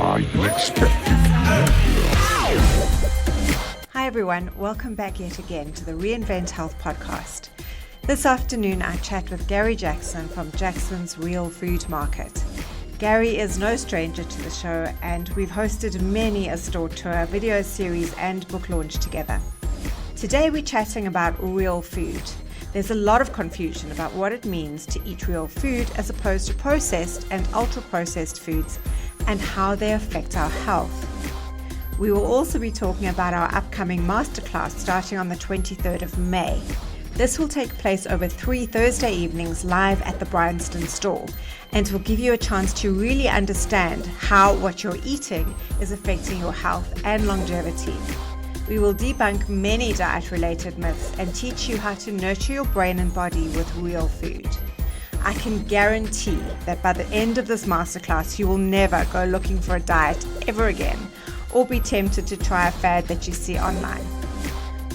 I unexpected. Hi everyone, welcome back yet again to the Reinvent Health podcast. This afternoon I chat with Gary Jackson from Jackson's Real Food Market. Gary is no stranger to the show and we've hosted many a store tour, video series and book launch together. Today we're chatting about real food. There's a lot of confusion about what it means to eat real food as opposed to processed and ultra-processed foods and how they affect our health. We will also be talking about our upcoming MasterClass starting on the 23rd of May. This will take place over 3 Thursday evenings live at the Bryanston Store and will give you a chance to really understand how what you're eating is affecting your health and longevity. We will debunk many diet-related myths and teach you how to nurture your brain and body with real food. I can guarantee that by the end of this masterclass, you will never go looking for a diet ever again or be tempted to try a fad that you see online.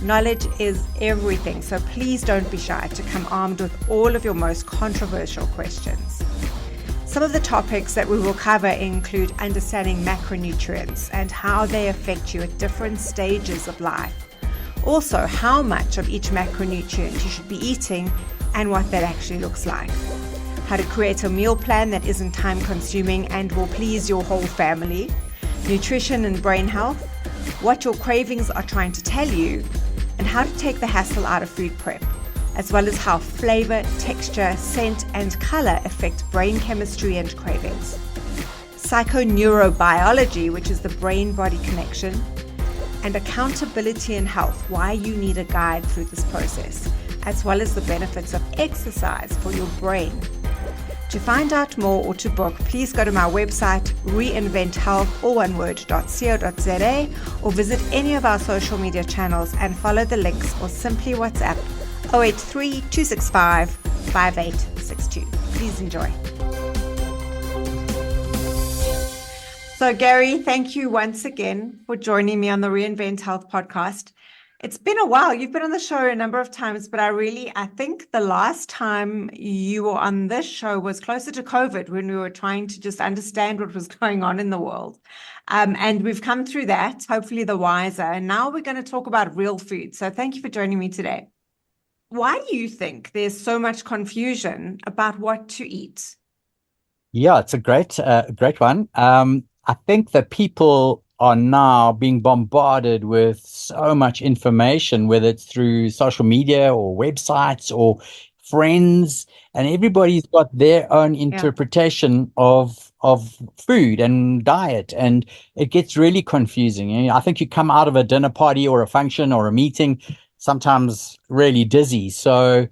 Knowledge is everything, so please don't be shy to come armed with all of your most controversial questions. Some of the topics that we will cover include understanding macronutrients and how they affect you at different stages of life. Also, how much of each macronutrient you should be eating and what that actually looks like. How to create a meal plan that isn't time consuming and will please your whole family. Nutrition and brain health. What your cravings are trying to tell you. And how to take the hassle out of food prep, as well as how flavor, texture, scent, and color affect brain chemistry and cravings. Psychoneurobiology, which is the brain-body connection, and accountability in health, why you need a guide through this process, as well as the benefits of exercise for your brain. To find out more or to book, please go to my website, reinventhealth.co.za, or visit any of our social media channels and follow the links or simply WhatsApp 083 265 5862. Please enjoy. So Gary, thank you once again for joining me on the Reinvent Health podcast. It's been a while. You've been on the show a number of times, but I think the last time you were on this show was closer to COVID when we were trying to just understand what was going on in the world. And we've come through that, hopefully the wiser. And now we're going to talk about real food. So thank you for joining me today. Why do you think there's so much confusion about what to eat? Yeah, it's a great one. I think that people are now being bombarded with so much information, whether it's through social media or websites or friends, and everybody's got their own interpretation of food and diet, and it gets really confusing. And I think you come out of a dinner party or a function or a meeting sometimes really dizzy. So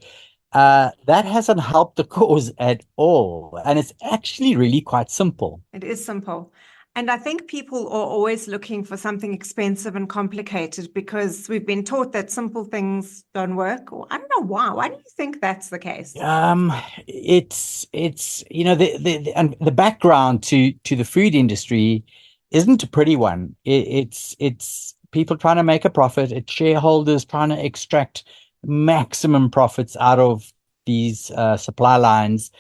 that hasn't helped the cause at all. And it's actually really quite simple. It is simple. And I think people are always looking for something expensive and complicated because we've been taught that simple things don't work. Or I don't know why. Why do you think that's the case? It's the background to the food industry isn't a pretty one. It's people trying to make a profit. It's shareholders trying to extract maximum profits out of these supply lines.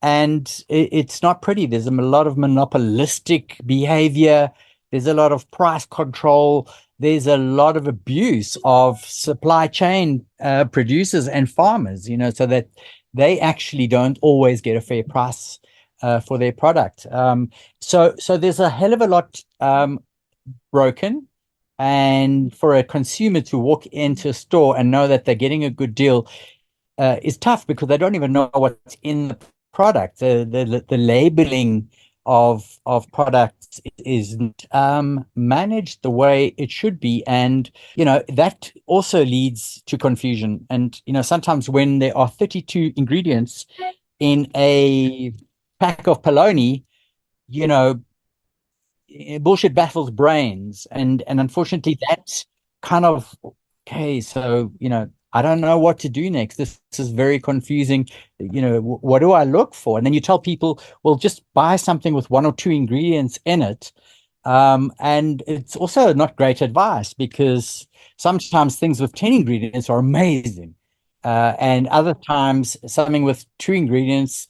And it's not pretty. There's a lot of monopolistic behavior. There's a lot of price control. There's a lot of abuse of supply chain producers and farmers, so that they actually don't always get a fair price for their product. So there's a hell of a lot broken. And for a consumer to walk into a store and know that they're getting a good deal is tough because they don't even know what's in the product. The labeling of products isn't managed the way it should be, and that also leads to confusion. And sometimes when there are 32 ingredients in a pack of polony, bullshit baffles brains, and unfortunately that's kind of okay. So I don't know what to do next. This is very confusing. What do I look for? And then you tell people, well, just buy something with 1 or 2 ingredients in it. And it's also not great advice because sometimes things with 10 ingredients are amazing. And other times something with 2 ingredients,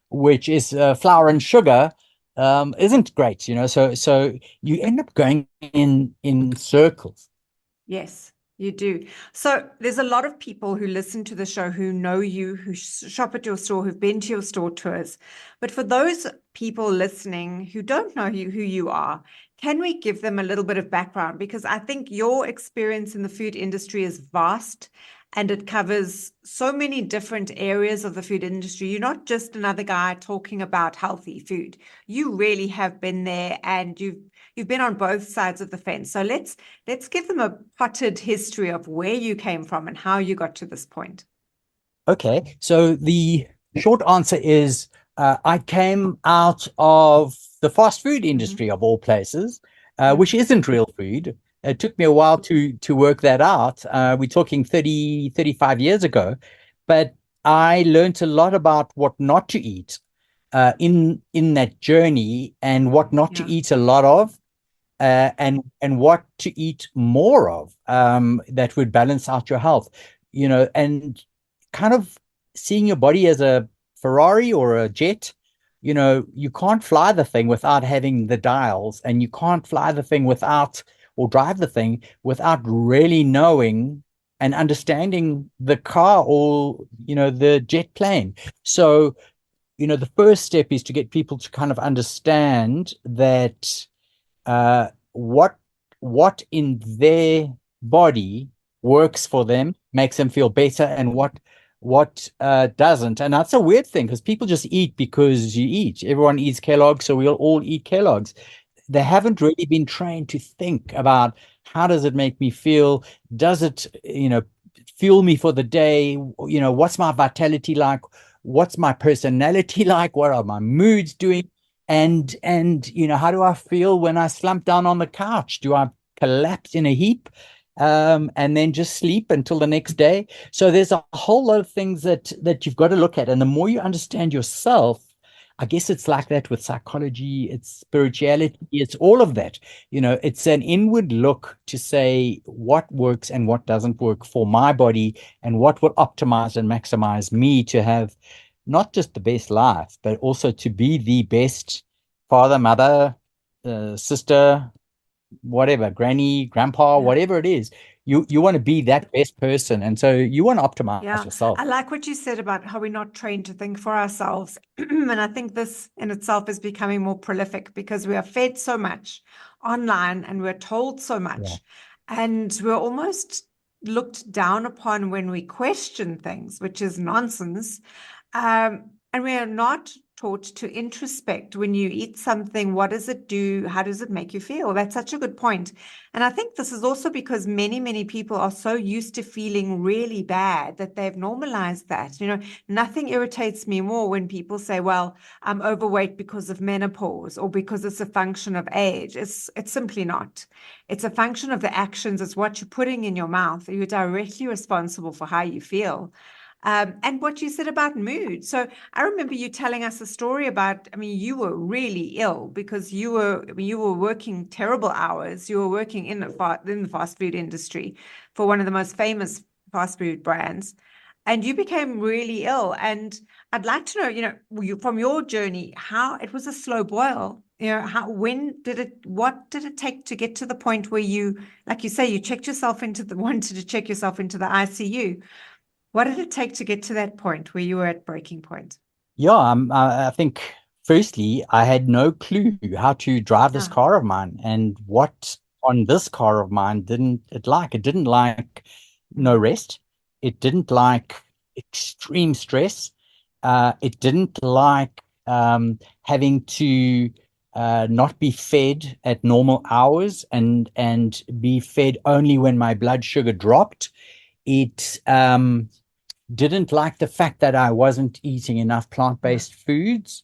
which is flour and sugar, isn't great, so you end up going in circles. Yes, you do. So there's a lot of people who listen to the show who know you, who shop at your store, who've been to your store tours. But for those people listening who don't know you, who you are, can we give them a little bit of background? Because I think your experience in the food industry is vast and it covers so many different areas of the food industry. You're not just another guy talking about healthy food. You really have been there, and you've been on both sides of the fence. So let's give them a potted history of where you came from and how you got to this point. Okay, so the short answer is I came out of the fast food industry of all places, which isn't real food. It took me a while to work that out. We're talking 35 years ago, but I learned a lot about what not to eat in that journey, and what not to eat a lot of, and what to eat more of, that would balance out your health, and kind of seeing your body as a Ferrari or a jet. You can't fly the thing without having the dials, and you can't fly the thing without, or drive the thing without really knowing and understanding the car, or the jet plane. So the first step is to get people to kind of understand that what in their body works for them, makes them feel better, and what doesn't. And that's a weird thing, because people just eat because you eat. Everyone eats Kellogg's, so we'll all eat Kellogg's. They haven't really been trained to think about, how does it make me feel? Does it, fuel me for the day? What's my vitality like? What's my personality like? What are my moods doing? And how do I feel when I slump down on the couch? Do I collapse in a heap, and then just sleep until the next day? So there's a whole lot of things that you've got to look at. And the more you understand yourself, I guess it's like that with psychology, it's spirituality, it's all of that. It's an inward look to say what works and what doesn't work for my body, and what will optimize and maximize me to have not just the best life, but also to be the best father, mother, sister, whatever, granny, grandpa, whatever it is. You want to be that best person, and so you want to optimize yourself. I like what you said about how we're not trained to think for ourselves. And I think this in itself is becoming more prolific, because we are fed so much online and we're told so much, and we're almost looked down upon when we question things, which is nonsense. And we are not taught to introspect. When you eat something, what does it do? How does it make you feel? That's such a good point. And I think this is also because many, many people are so used to feeling really bad that they've normalized that. Nothing irritates me more when people say, well, I'm overweight because of menopause, or because it's a function of age. It's simply not. It's a function of the actions. It's what you're putting in your mouth. You're directly responsible for how you feel. And what you said about mood. So I remember you telling us a story about, you were really ill because you were working terrible hours. You were working in the fast food industry for one of the most famous fast food brands, and you became really ill. And I'd like to know, from your journey, how it was a slow boil. What did it take to get to the point where you, like you say, you wanted to check yourself into the ICU? What did it take to get to that point where you were at breaking point? Yeah, I think firstly, I had no clue how to drive this car of mine, and what on this car of mine didn't it like. It didn't like no rest. It didn't like extreme stress. It didn't like having to not be fed at normal hours, and be fed only when my blood sugar dropped. It didn't like the fact that I wasn't eating enough plant-based foods.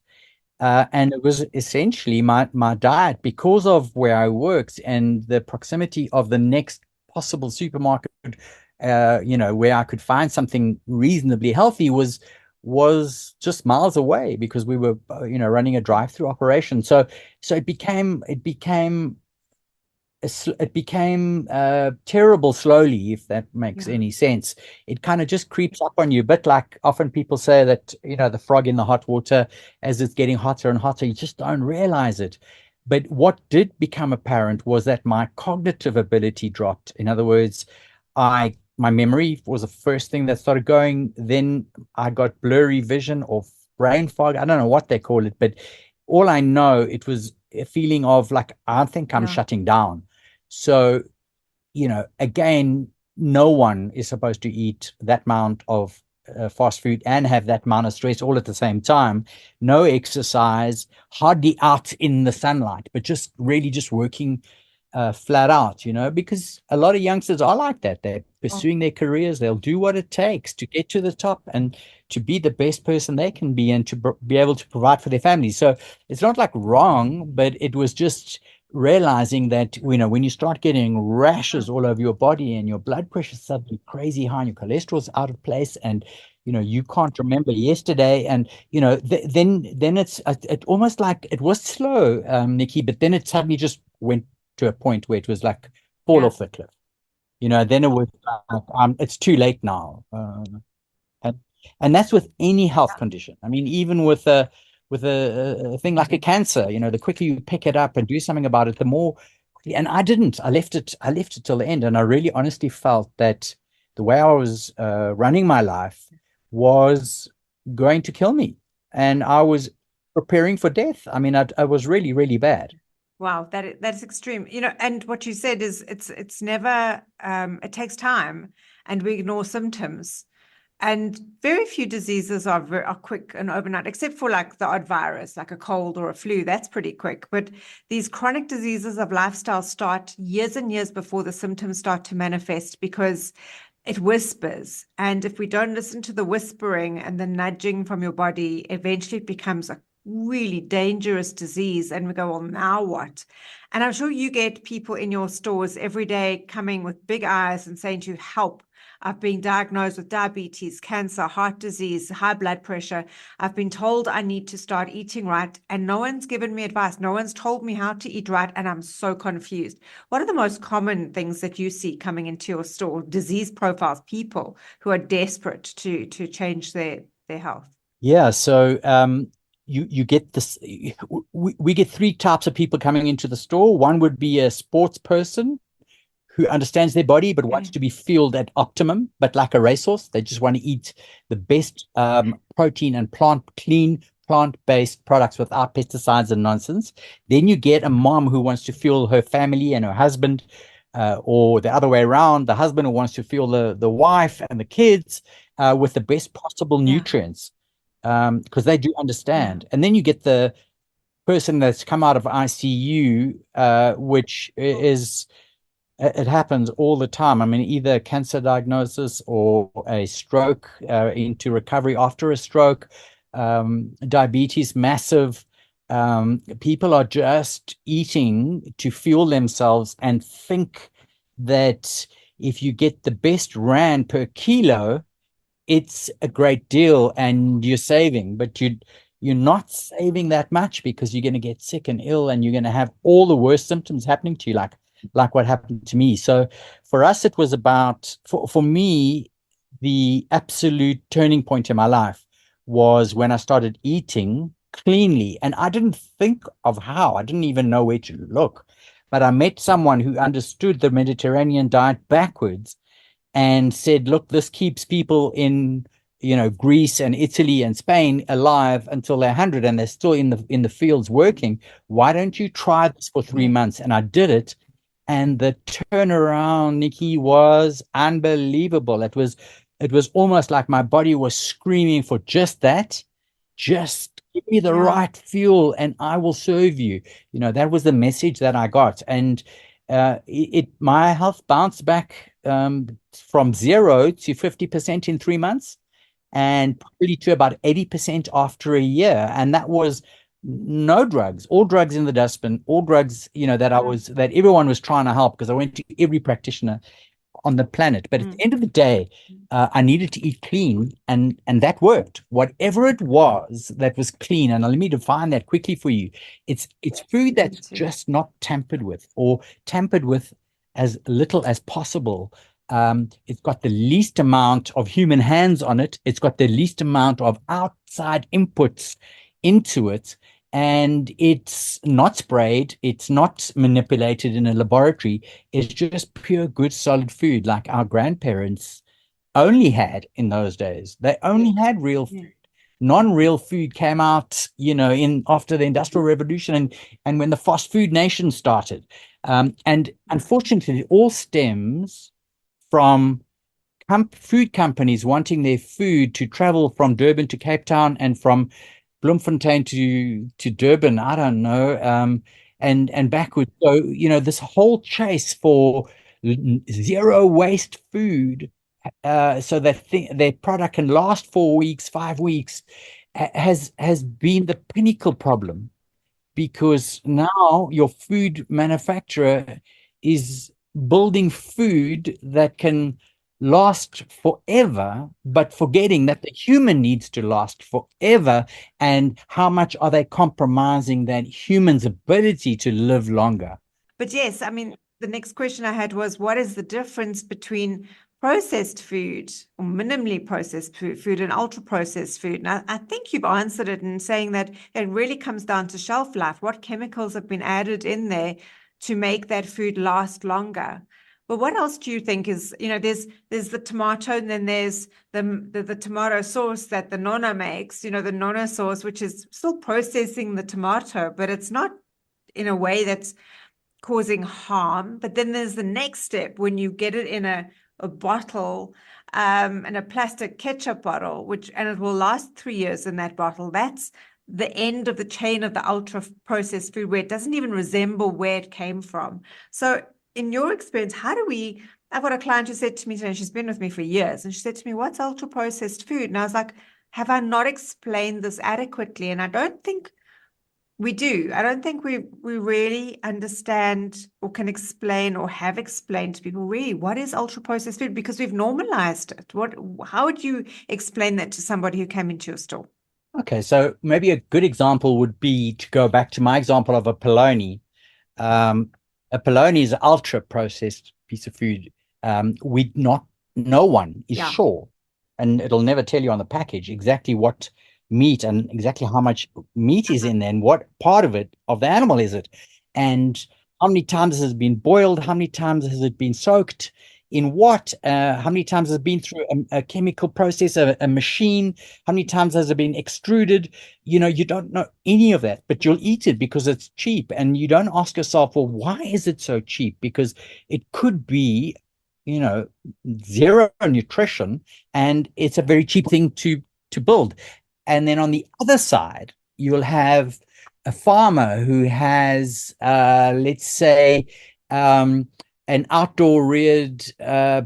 And it was essentially my diet, because of where I worked and the proximity of the next possible supermarket, where I could find something reasonably healthy, was just miles away, because we were, running a drive-through operation. So it became it became terrible slowly, if that makes any sense. It kind of just creeps up on you, but like often people say that, the frog in the hot water, as it's getting hotter and hotter, you just don't realize it. But what did become apparent was that my cognitive ability dropped. In other words, my memory was the first thing that started going. Then I got blurry vision or brain fog. I don't know what they call it, but all I know, it was a feeling of like, I think I'm shutting down. So, again, no one is supposed to eat that amount of fast food and have that amount of stress all at the same time. No exercise, hardly out in the sunlight, but just really just working flat out, because a lot of youngsters are like that. They're pursuing their careers. They'll do what it takes to get to the top and to be the best person they can be and to be able to provide for their families. So it's not like wrong, but it was just realizing that, when you start getting rashes all over your body and your blood pressure is suddenly crazy high and your cholesterol's out of place and, you can't remember yesterday. And, then it's almost like it was slow, Nikki, but then it suddenly just went to a point where it was like fall off the cliff. Then it was it's too late now. And that's with any health condition. I mean, even with a thing like a cancer, the quicker you pick it up and do something about it, the more. And I didn't. I left it till the end, and I really honestly felt that the way I was running my life was going to kill me, and I was preparing for death. I mean, I was really, really bad. Wow, that's extreme. And what you said is it's never, it takes time, and we ignore symptoms. And very few diseases are quick and overnight, except for like the odd virus, like a cold or a flu. That's pretty quick. But these chronic diseases of lifestyle start years and years before the symptoms start to manifest, because it whispers. And if we don't listen to the whispering and the nudging from your body, eventually it becomes a really dangerous disease. And we go, well, now what? And I'm sure you get people in your stores every day coming with big eyes and saying to you, help. I've been diagnosed with diabetes, cancer, heart disease, high blood pressure. I've been told I need to start eating right, and no one's given me advice. No one's told me how to eat right, and I'm so confused. What are the most common things that you see coming into your store? Disease profiles, people who are desperate to change their health. Yeah, so you get this. We get three types of people coming into the store. One would be a sports person who understands their body but wants to be fueled at optimum, but like a racehorse. They just want to eat the best protein and clean plant-based products without pesticides and nonsense. Then you get a mom who wants to fuel her family and her husband, or the other way around, the husband who wants to fuel the wife and the kids with the best possible nutrients, because they do understand. And then you get the person that's come out of ICU, which is... It happens all the time. I mean, either cancer diagnosis or a stroke, into recovery after a stroke, diabetes, massive. People are just eating to fuel themselves and think that if you get the best rand per kilo, it's a great deal and you're saving, but you're not saving that much, because you're going to get sick and ill and you're going to have all the worst symptoms happening to you, like what happened to me. So for us, it was about, for me, the absolute turning point in my life was when I started eating cleanly. And I didn't think of how. I didn't even know where to look. But I met someone who understood the Mediterranean diet backwards and said, look, this keeps people in Greece and Italy and Spain alive until they're 100 and they're still in the fields working. Why don't you try this for 3 months? And I did it. And the turnaround, Nikki, was unbelievable. It was almost like my body was screaming for just that. Just give me the right fuel and I will serve you. That was the message that I got. And my health bounced back from 0 to 50% in 3 months, and probably to about 80% after a year. And that was no drugs, all drugs in the dustbin, all drugs, that everyone was trying to help, because I went to every practitioner on the planet. But at the end of the day, I needed to eat clean, and that worked. Whatever it was that was clean, and let me define that quickly for you. It's food that's just not tampered with, or tampered with as little as possible. It's got the least amount of human hands on it. It's got the least amount of outside inputs into it. And it's not sprayed. It's not manipulated in a laboratory. It's just pure, good, solid food like our grandparents only had in those days. They only had real food. Non-real food came out, in after the Industrial Revolution and when the fast food nation started. And unfortunately, it all stems from food companies wanting their food to travel from Durban to Cape Town and from Bloemfontein to Durban, I don't know, and backwards. So, this whole chase for zero waste food, so that their product can last 4 weeks, 5 weeks, has been the pinnacle problem, because now your food manufacturer is building food that can last forever, but forgetting that the human needs to last forever. And how much are they compromising that human's ability to live longer? But yes, I mean, the next question I had was, what is the difference between processed food or minimally processed food and ultra processed food? And I think you've answered it in saying that it really comes down to shelf life. What chemicals have been added in there to make that food last longer? But what else do you think is, there's the tomato, and then there's the tomato sauce that the nonna makes, the nonna sauce, which is still processing the tomato, but it's not in a way that's causing harm. But then there's the next step when you get it in a bottle, in a plastic ketchup bottle, and it will last 3 years in that bottle. That's the end of the chain of the ultra processed food, where it doesn't even resemble where it came from. So in your experience, I've got a client who said to me today, she's been with me for years, and she said to me, what's ultra processed food? And I was like, have I not explained this adequately? And I don't think we do. I don't think we really understand or can explain or have explained to people really what is ultra processed food, because we've normalized it. How would you explain that to somebody who came into your store? Okay, so maybe a good example would be to go back to my example of a polony. A polony is an ultra processed piece of food. No one is sure, and it'll never tell you on the package exactly what meat and exactly how much meat is in there, and what part of the animal is it, and how many times has it been boiled, how many times has it been soaked in what, how many times has it been through a chemical process, a machine, how many times has it been extruded. You don't know any of that, but you'll eat it because it's cheap, and you don't ask yourself, well, why is it so cheap? Because it could be, zero nutrition, and it's a very cheap thing to build. And then on the other side, you'll have a farmer who has, let's say, an outdoor reared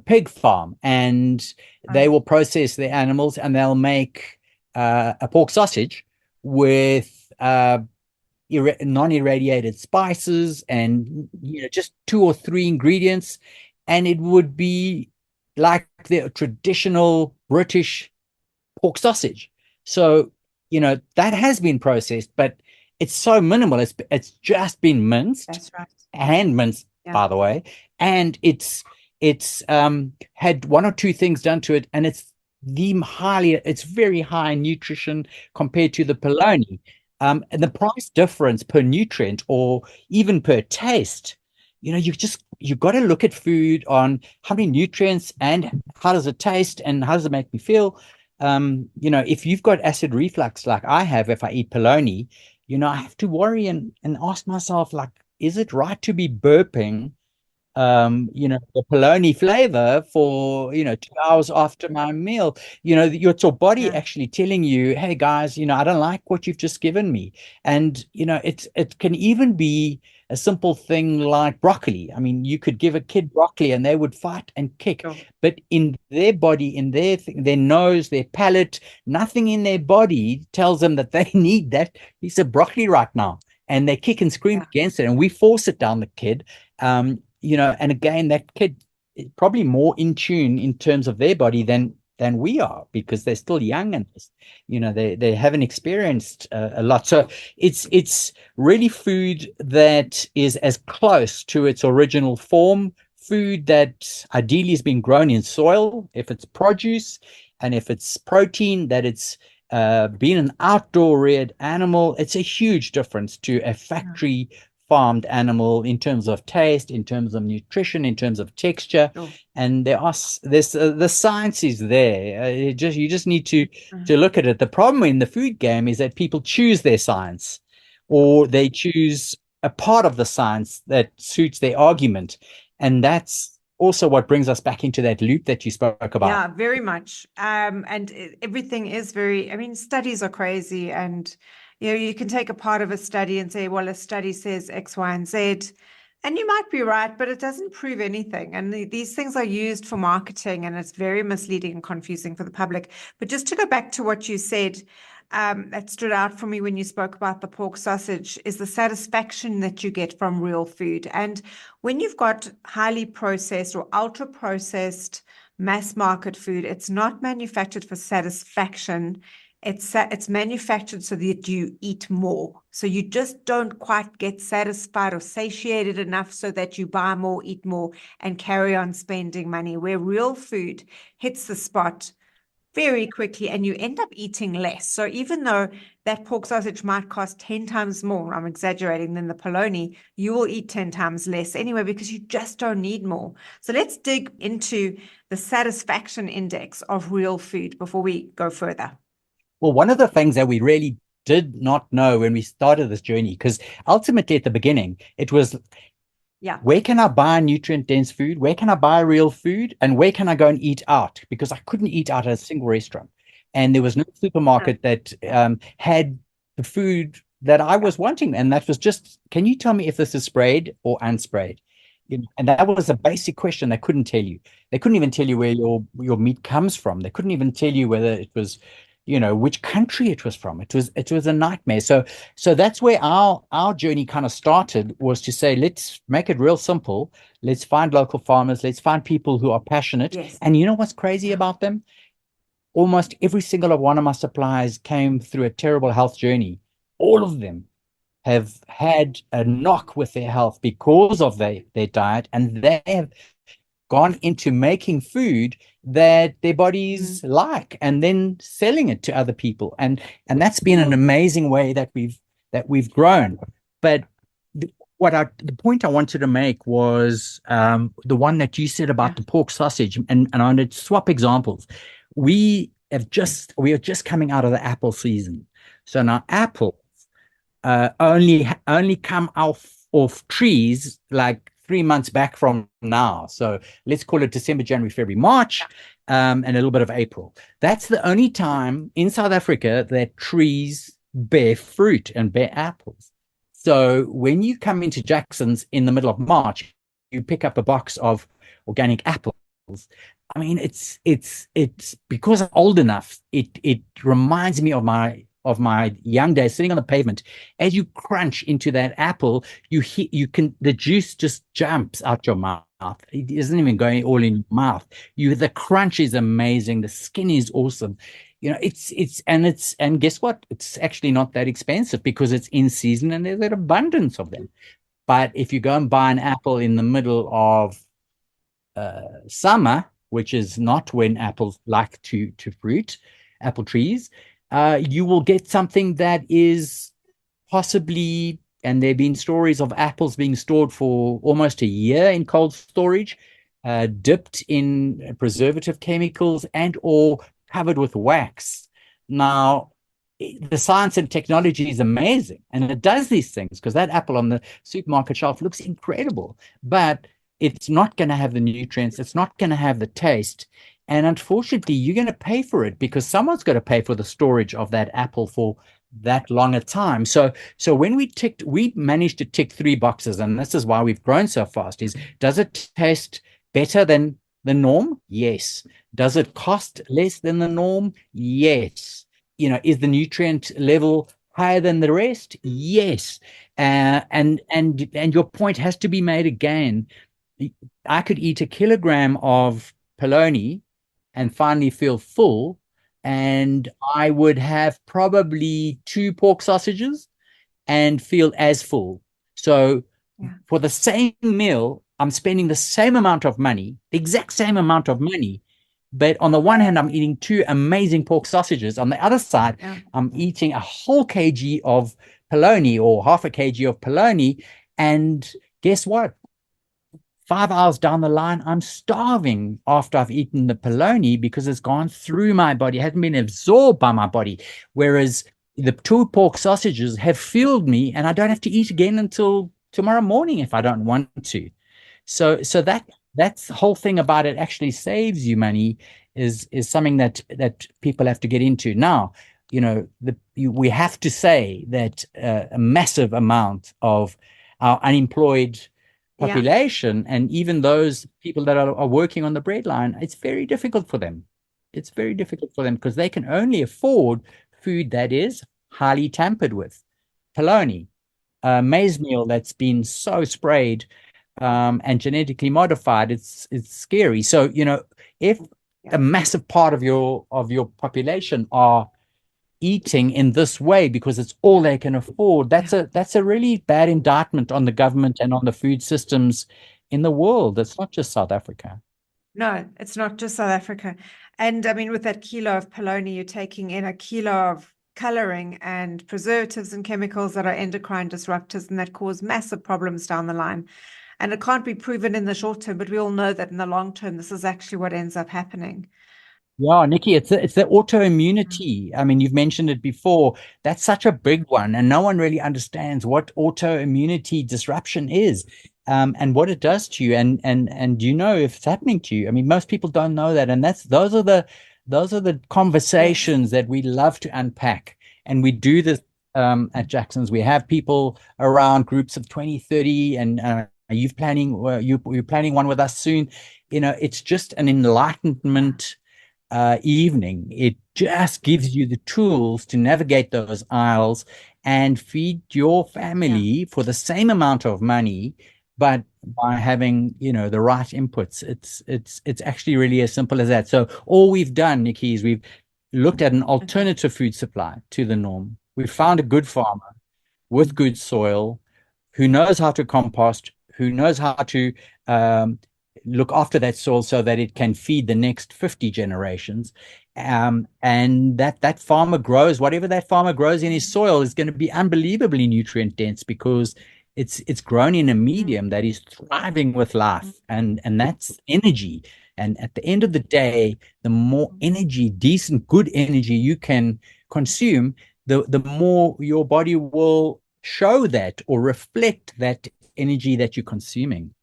pig farm, and they will process their animals, and they'll make a pork sausage with non-irradiated spices and just 2 or 3 ingredients, and it would be like the traditional British pork sausage. So that has been processed, but it's so minimal. It's just been minced. That's right. Hand minced, by the way, and it's had 1 or 2 things done to it, and it's very high in nutrition compared to the polony. And the price difference per nutrient, or even per taste, you got to look at food on how many nutrients and how does it taste and how does it make me feel. If you've got acid reflux like I have, if I eat polony, I have to worry and ask myself, like, is it right to be burping the polony flavor for 2 hours after my meal? It's your body actually telling you, hey guys, I don't like what you've just given me. And it can even be a simple thing like broccoli. I mean, you could give a kid broccoli and they would fight and kick, but in their body, in their nose, their palate, nothing in their body tells them that they need that piece of broccoli right now, and they kick and scream against it, and we force it down the kid. And again, that kid probably more in tune in terms of their body than we are, because they're still young and they haven't experienced a lot. So it's really food that is as close to its original form, food that ideally has been grown in soil, if it's produce, and if it's protein, that it's being an outdoor reared animal. It's a huge difference to a factory farmed animal in terms of taste, in terms of nutrition, in terms of texture. And there's the science is there. You just need to look at it. The problem in the food game is that people choose their science, or they choose a part of the science that suits their argument, and that's also what brings us back into that loop that you spoke about. Yeah, very much. Everything is studies are crazy, and you can take a part of a study and say, well, a study says X, Y, and Z, and you might be right, but it doesn't prove anything. And these things are used for marketing, and it's very misleading and confusing for the public. But just to go back to what you said, that stood out for me when you spoke about the pork sausage, is the satisfaction that you get from real food. And when you've got highly processed or ultra processed mass market food, it's not manufactured for satisfaction. It's manufactured so that you eat more. So you just don't quite get satisfied or satiated enough so that you buy more, eat more, and carry on spending money, where real food hits the spot very quickly and you end up eating less. So even though that pork sausage might cost 10 times more, I'm exaggerating, than the polony, you will eat 10 times less anyway, because you just don't need more. So let's dig into the satisfaction index of real food before we go further. Well, one of the things that we really did not know when we started this journey, because ultimately at the beginning, it was, where can I buy nutrient-dense food? Where can I buy real food? And where can I go and eat out? Because I couldn't eat out at a single restaurant. And there was no supermarket that had the food that I was wanting. And that was just, can you tell me if this is sprayed or unsprayed? And that was a basic question they couldn't tell you. They couldn't even tell you where your meat comes from. They couldn't even tell you whether it was, which country it was from. It was a nightmare. So that's where our journey kind of started, was to say, let's make it real simple. Let's find local farmers. Let's find people who are passionate. Yes. And you know what's crazy about them? Almost every single one of my suppliers came through a terrible health journey. All of them have had a knock with their health because of their diet, and they have gone into making food that their bodies like, and then selling it to other people, and that's been an amazing way that we've grown. But the point I wanted to make was the one that you said about the pork sausage, and I want to swap examples. We are just coming out of the apple season, so now apples only come off trees like 3 months back from now. So let's call it December, January, February, March, and a little bit of April. That's the only time in South Africa that trees bear fruit and bear apples. So when you come into Jackson's in the middle of March, you pick up a box of organic apples. I mean, it's because I'm old enough, it reminds me of my young days, sitting on the pavement. As you crunch into that apple, the juice just jumps out your mouth. It isn't even going all in your mouth. The crunch is amazing. The skin is awesome. And guess what? It's actually not that expensive because it's in season and there's an abundance of them. But if you go and buy an apple in the middle of summer, which is not when apples like to fruit, apple trees, you will get something that is possibly, and there have been stories of apples being stored for almost a year in cold storage, dipped in preservative chemicals and or covered with wax. Now, the science and technology is amazing, and it does these things, because that apple on the supermarket shelf looks incredible, but it's not going to have the nutrients. It's not going to have the taste. And unfortunately, you're going to pay for it, because someone's got to pay for the storage of that apple for that long a time. So when we managed to tick 3 boxes, and this is why we've grown so fast, is, does it taste better than the norm? Yes. Does it cost less than the norm? Yes. Is the nutrient level higher than the rest? Yes. And your point has to be made again. I could eat a kilogram of polony and finally feel full, and I would have probably 2 pork sausages and feel as full. So for the same meal, I'm spending the same amount of money, the exact same amount of money. But on the one hand, I'm eating 2 amazing pork sausages. On the other side, I'm eating a whole kg of polony or half a kg of polony. And guess what? 5 hours down the line, I'm starving after I've eaten the polony because it's gone through my body, it hasn't been absorbed by my body. Whereas the 2 pork sausages have fueled me, and I don't have to eat again until tomorrow morning if I don't want to. So that's the whole thing about it actually saves you money is something that people have to get into. Now, we have to say that a massive amount of our unemployed population and even those people that are working on the breadline, it's very difficult for them. It's very difficult for them because they can only afford food that is highly tampered with. Polony, maize meal that's been so sprayed and genetically modified, it's scary. So, if a massive part of your population are eating in this way because it's all they can afford, that's a really bad indictment on the government and on the food systems in the world. It's not just South Africa. No, it's not just South Africa. And I mean, with that kilo of polony, you're taking in a kilo of coloring and preservatives and chemicals that are endocrine disruptors and that cause massive problems down the line. And it can't be proven in the short term, but we all know that in the long term, this is actually what ends up happening. Yeah, Nikki, it's the autoimmunity. I mean, you've mentioned it before. That's such a big one, and no one really understands what autoimmunity disruption is, and what it does to you, and if it's happening to you. I mean, most people don't know that, and those are the conversations that we love to unpack, and we do this at Jackson's. We have people around, groups of 20, 30, and you're planning one with us soon. It's just an enlightenment evening. It just gives you the tools to navigate those aisles and feed your family for the same amount of money, but by having the right inputs. It's actually really as simple as that. So all we've done, Nikki, is we've looked at an alternative food supply to the norm. We've found a good farmer with good soil who knows how to compost, who knows how to look after that soil so that it can feed the next 50 generations. And that farmer grows, whatever that farmer grows in his soil is going to be unbelievably nutrient dense because it's grown in a medium that is thriving with life, and that's energy. And at the end of the day, the more energy, decent, good energy you can consume, the more your body will show that or reflect that energy that you're consuming.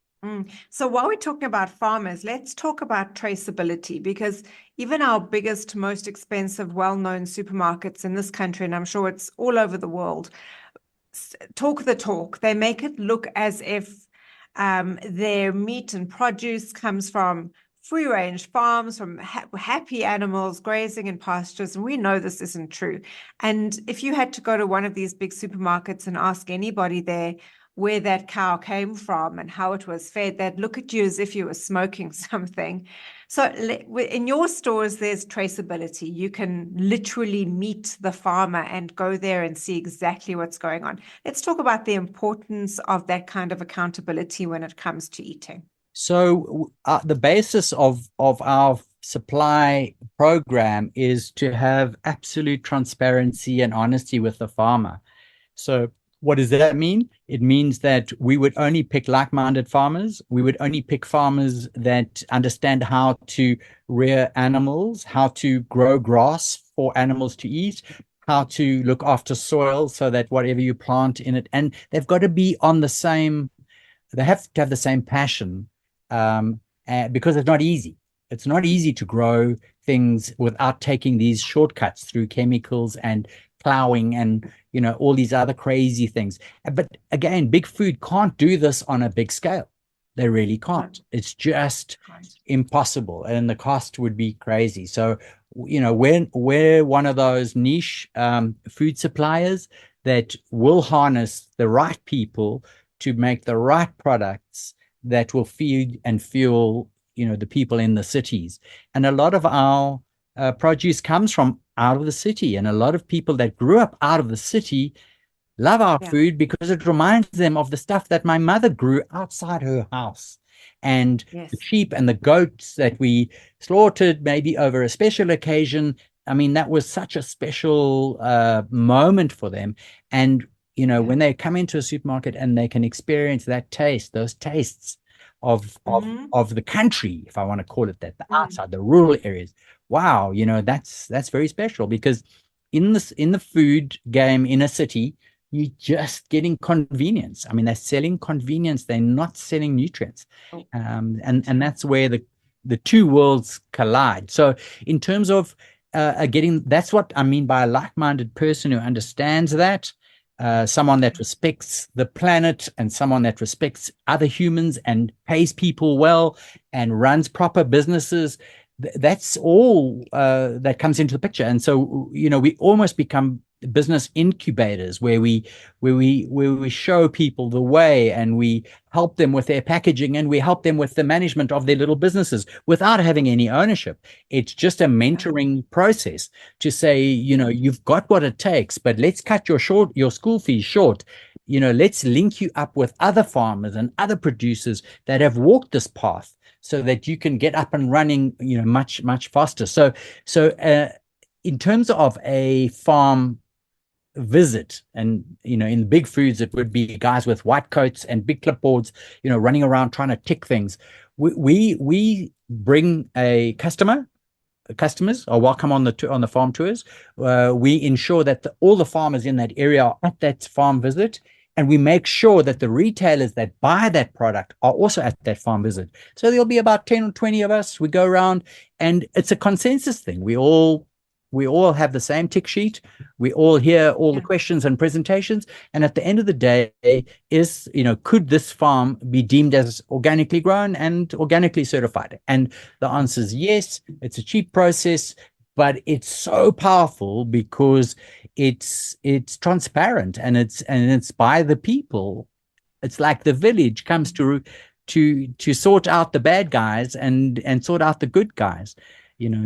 So while we're talking about farmers, let's talk about traceability, because even our biggest, most expensive, well-known supermarkets in this country, and I'm sure it's all over the world, talk the talk. They make it look as if their meat and produce comes from free-range farms, from happy animals grazing in pastures, and we know this isn't true. And if you had to go to one of these big supermarkets and ask anybody there where that cow came from and how it was fed, they'd look at you as if you were smoking something. So in your stores, there's traceability. You can literally meet the farmer and go there and see exactly what's going on. Let's talk about the importance of that kind of accountability when it comes to eating. So the basis of our supply program is to have absolute transparency and honesty with the farmer. So what does that mean? It means that we would only pick like-minded farmers. We would only pick farmers that understand how to rear animals, how to grow grass for animals to eat, how to look after soil so that whatever you plant in it, and they've got to be on the same, they have to have the same passion, because it's not easy. It's not easy to grow things without taking these shortcuts through chemicals and plowing and all these other crazy things. But again, big food can't do this on a big scale. They really can't. It's just impossible, and the cost would be crazy. So we're one of those niche food suppliers that will harness the right people to make the right products that will feed and fuel, the people in the cities. And a lot of our produce comes from out of the city, and a lot of people that grew up out of the city love our food because it reminds them of the stuff that my mother grew outside her house. And the sheep and the goats that we slaughtered maybe over a special occasion. I mean, that was such a special moment for them. And, when they come into a supermarket and they can experience that taste, those tastes of the country, if I want to call it that, the outside, the rural areas. Wow, that's very special, because in the food game in a city, you're just getting convenience. I mean, they're selling convenience. They're not selling nutrients. And that's where the two worlds collide. So in terms of that's what I mean by a like-minded person who understands that, someone that respects the planet, and someone that respects other humans and pays people well and runs proper businesses. That's all that comes into the picture. And so, we almost become business incubators where we show people the way, and we help them with their packaging, and we help them with the management of their little businesses without having any ownership. It's just a mentoring process to say, you've got what it takes, but let's cut your school fees short. Let's link you up with other farmers and other producers that have walked this path, so that you can get up and running, much, much faster. So in terms of a farm visit, and in big foods, it would be guys with white coats and big clipboards, running around trying to tick things. We bring customers are welcome on the farm tours. We ensure that all the farmers in that area are at that farm visit, and we make sure that the retailers that buy that product are also at that farm visit. So there'll be about 10 or 20 of us. We go around, and it's a consensus thing. We all have the same tick sheet. We all hear all the questions and presentations. And at the end of the day is, could this farm be deemed as organically grown and organically certified? And the answer is yes. It's a cheap process, but it's so powerful because it's transparent, and it's by the people. It's like the village comes to sort out the bad guys and sort out the good guys.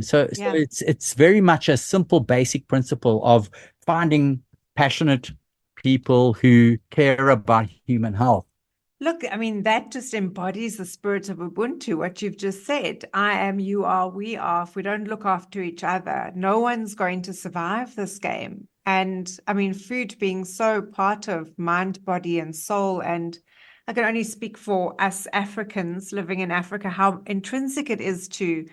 So it's very much a simple, basic principle of finding passionate people who care about human health. Look, I mean, that just embodies the spirit of Ubuntu, what you've just said. I am, you are, we are. If we don't look after each other, no one's going to survive this game. And I mean, food being so part of mind, body, and soul. And I can only speak for us Africans living in Africa, how intrinsic it is to,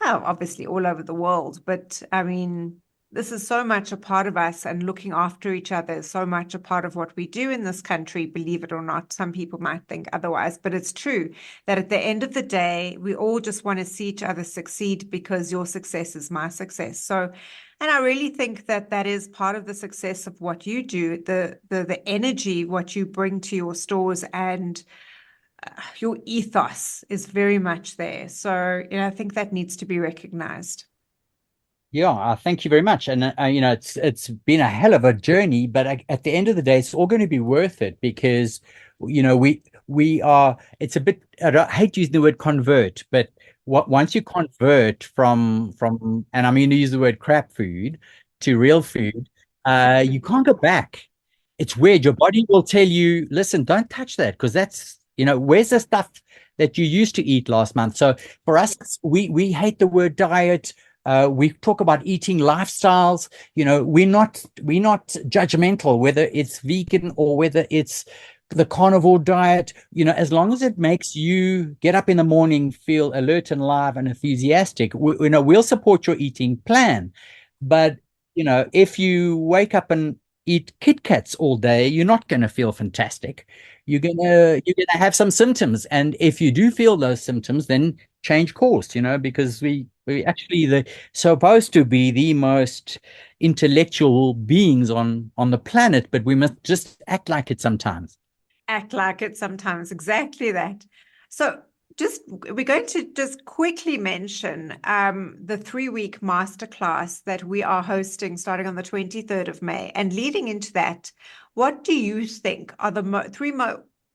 obviously all over the world. But I mean, this is so much a part of us, and looking after each other is so much a part of what we do in this country, believe it or not. Some people might think otherwise, but it's true that at the end of the day, we all just want to see each other succeed, because your success is my success. So, and I really think that that is part of the success of what you do, the energy, what you bring to your stores, and your ethos is very much there. So, I think that needs to be recognized. Yeah, thank you very much. And it's been a hell of a journey, but at the end of the day, it's all going to be worth it, because we are. It's a bit. I hate using the word convert, but once you convert from, and I'm going to use the word crap food to real food, you can't go back. It's weird. Your body will tell you, listen, don't touch that, because that's, where's the stuff that you used to eat last month? So for us, we hate the word diet. We talk about eating lifestyles. We're not judgmental whether it's vegan or whether it's the carnivore diet. As long as it makes you get up in the morning, feel alert and live and enthusiastic, we'll support your eating plan. But if you wake up and eat Kit Kats all day, you're not going to feel fantastic. You're gonna have some symptoms, and if you do feel those symptoms, then change course. Because we actually supposed to be the most intellectual beings on the planet, but we must just act like it sometimes. Act like it sometimes, exactly that. So we're going to just quickly mention the 3-week masterclass that we are hosting starting on the 23rd of May. And leading into that, what do you think are the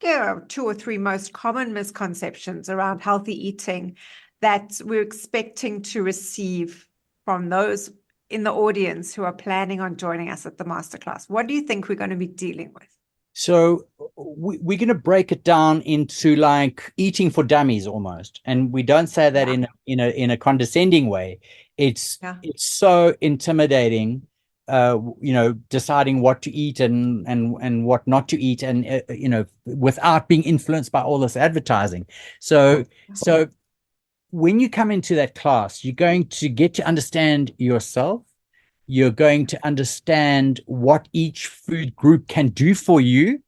two or three most common misconceptions around healthy eating that we're expecting to receive from those in the audience who are planning on joining us at the masterclass? What do you think we're going to be dealing with? So we're going to break it down into like eating for dummies almost, and we don't say that in a condescending way. It's so intimidating, deciding what to eat and what not to eat, and without being influenced by all this advertising. So when you come into that class, you're going to get to understand yourself. You're going to understand what each food group can do for you.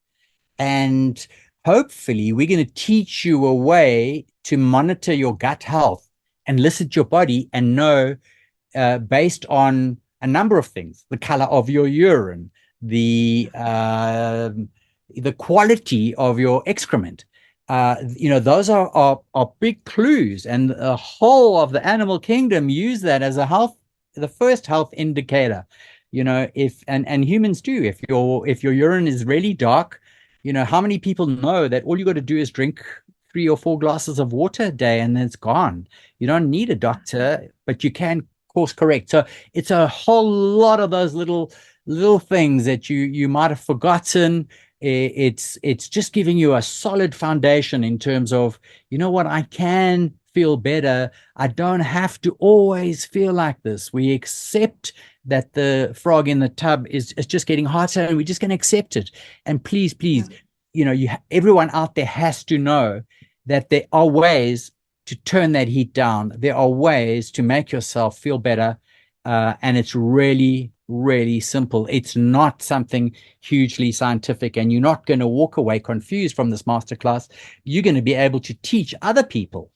And hopefully, we're going to teach you a way to monitor your gut health and listen to your body and know, based on a number of things, the color of your urine, the quality of your excrement. Those are big clues. And the whole of the animal kingdom use that as the first health indicator. If humans do, if your urine is really dark, how many people know that all you got to do is drink 3 or 4 glasses of water a day and then it's gone. You don't need a doctor, but you can course correct. So it's a whole lot of those little things that you might have forgotten. It's just giving you a solid foundation in terms of, what, I can feel better. I don't have to always feel like this. We accept that the frog in the tub is just getting hotter, and we're just going to accept it. And please, everyone out there has to know that there are ways to turn that heat down. There are ways to make yourself feel better. And it's really, really simple. It's not something hugely scientific, and you're not going to walk away confused from this masterclass. You're going to be able to teach other people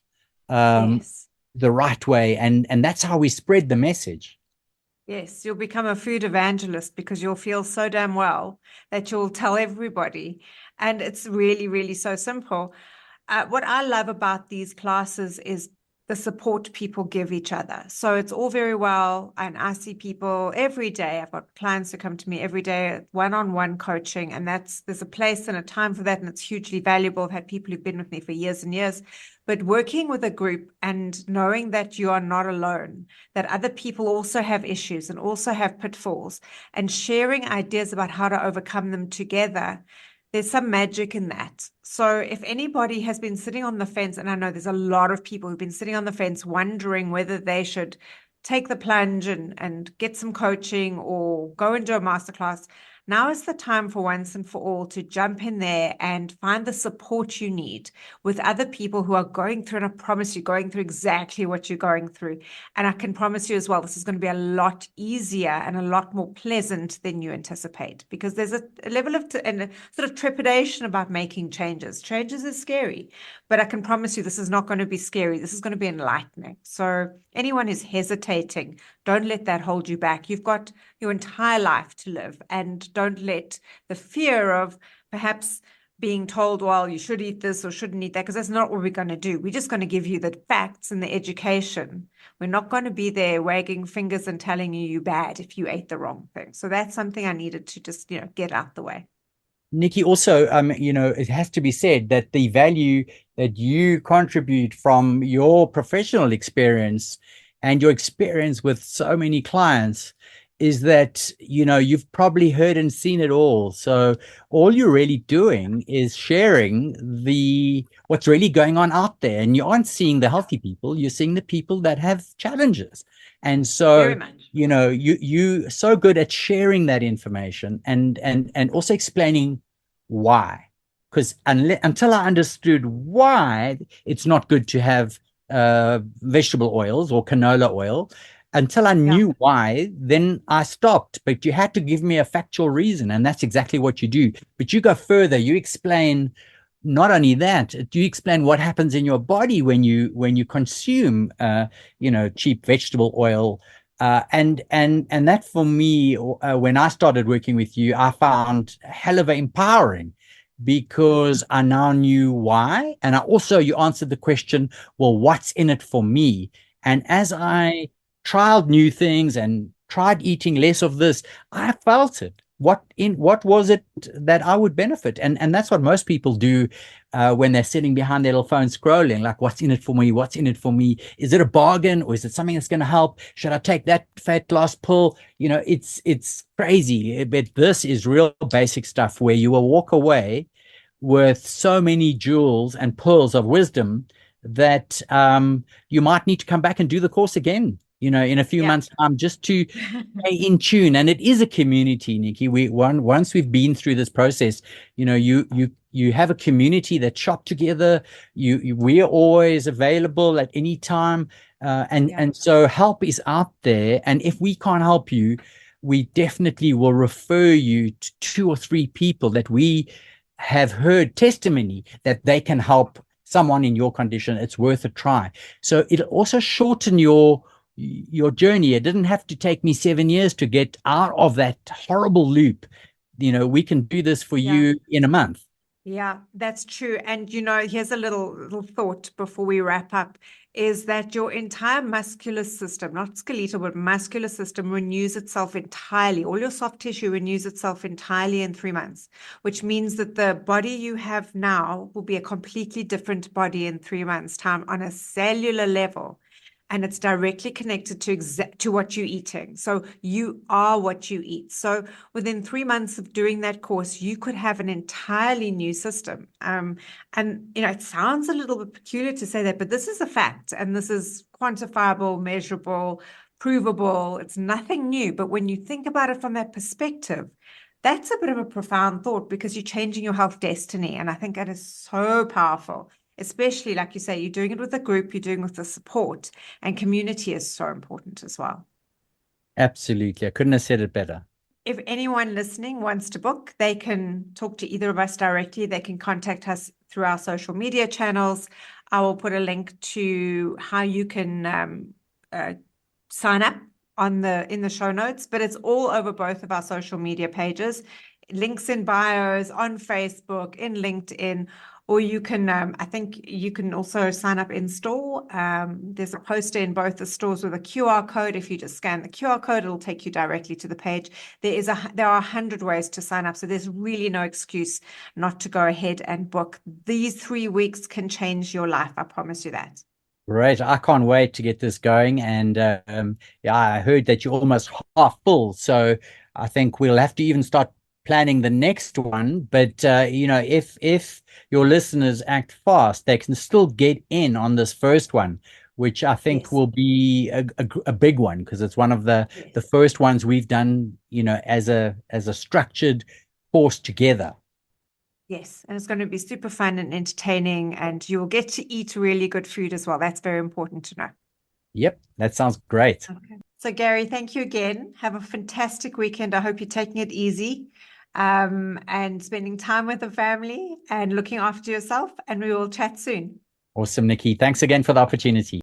the right way. And that's how we spread the message. Yes, you'll become a food evangelist because you'll feel so damn well that you'll tell everybody. And it's really, really so simple. What I love about these classes is the support people give each other. So it's all very well, and I see people every day. I've got clients who come to me every day, one-on-one coaching, and there's a place and a time for that, and it's hugely valuable. I've had people who've been with me for years and years. But working with a group and knowing that you are not alone, that other people also have issues and also have pitfalls, and sharing ideas about how to overcome them together, there's some magic in that. So if anybody has been sitting on the fence, and I know there's a lot of people who've been sitting on the fence wondering whether they should take the plunge and get some coaching or go and do a masterclass, now is the time for once and for all to jump in there and find the support you need with other people who are going through, and I promise you, going through exactly what you're going through. And I can promise you as well, this is going to be a lot easier and a lot more pleasant than you anticipate, because there's a level of and a sort of trepidation about making changes. Changes is scary, but I can promise you this is not going to be scary. This is going to be enlightening. So anyone who's hesitating, don't let that hold you back. You've got your entire life to live, and don't let the fear of perhaps being told, well, you should eat this or shouldn't eat that, because that's not what we're going to do. We're just going to give you the facts and the education. We're not going to be there wagging fingers and telling you you're bad if you ate the wrong thing. So that's something I needed to just, get out the way. Nikki, also, it has to be said that the value that you contribute from your professional experience and your experience with so many clients is that, you've probably heard and seen it all. So all you're really doing is sharing what's really going on out there. And you aren't seeing the healthy people, you're seeing the people that have challenges. And so, you're so good at sharing that information and also explaining why. Because until I understood why it's not good to have vegetable oils or canola oil, until I knew why, then I stopped. But you had to give me a factual reason, and that's exactly what you do. But you go further. You explain not only that, you explain what happens in your body when you consume, cheap vegetable oil. And that for me, when I started working with you, I found hell of empowering, because I now knew why. And you answered the question, well, what's in it for me? And as I tried new things and tried eating less of this, I felt it. what was it that I would benefit? And that's what most people do when they're sitting behind their little phone scrolling, like, what's in it for me? What's in it for me? Is it a bargain, or is it something that's going to help? Should I take that fat loss pill? It's crazy, but this is real basic stuff where you will walk away with so many jewels and pearls of wisdom that you might need to come back and do the course again, in a few months' time, just to stay in tune. And it is a community, Nikki. Once we've been through this process, you have a community that shop together. We are always available at any time, and so help is out there. And if we can't help you, we definitely will refer you to 2 or 3 people that we have heard testimony that they can help someone in your condition. It's worth a try. So it'll also shorten your journey. It didn't have to take me 7 years to get out of that horrible loop. We can do this for you in a month. Yeah, that's true. And, here's a little thought before we wrap up, is that your entire muscular system, not skeletal, but muscular system, renews itself entirely. All your soft tissue renews itself entirely in 3 months, which means that the body you have now will be a completely different body in 3 months' time on a cellular level. And it's directly connected to what you're eating. So you are what you eat. So within 3 months of doing that course, you could have an entirely new system. And, it sounds a little bit peculiar to say that, but this is a fact. And this is quantifiable, measurable, provable. It's nothing new. But when you think about it from that perspective, that's a bit of a profound thought, because you're changing your health destiny. And I think that is so powerful. Especially, like you say, you're doing it with a group, you're doing it with the support, and community is so important as well. Absolutely. I couldn't have said it better. If anyone listening wants to book, they can talk to either of us directly. They can contact us through our social media channels. I will put a link to how you can sign up in the show notes, but it's all over both of our social media pages. Links in bios, on Facebook, in LinkedIn. Or you can, I think you can also sign up in store. There's a poster in both the stores with a QR code. If you just scan the QR code, it'll take you directly to the page. There are 100 ways to sign up. So there's really no excuse not to go ahead and book. These 3 weeks can change your life. I promise you that. Great. I can't wait to get this going. And I heard that you're almost half full. So I think we'll have to even start planning the next one. But if your listeners act fast, they can still get in on this first one, which I think will be a big one, because it's one of the first ones we've done, as a structured course together. Yes, and it's going to be super fun and entertaining, and you'll get to eat really good food as well. That's very important to know. Yep, that sounds great. Okay. So Gary, thank you again. Have a fantastic weekend. I hope you're taking it easy. And spending time with the family and looking after yourself, and we will chat soon. Awesome, Nikki. Thanks again for the opportunity.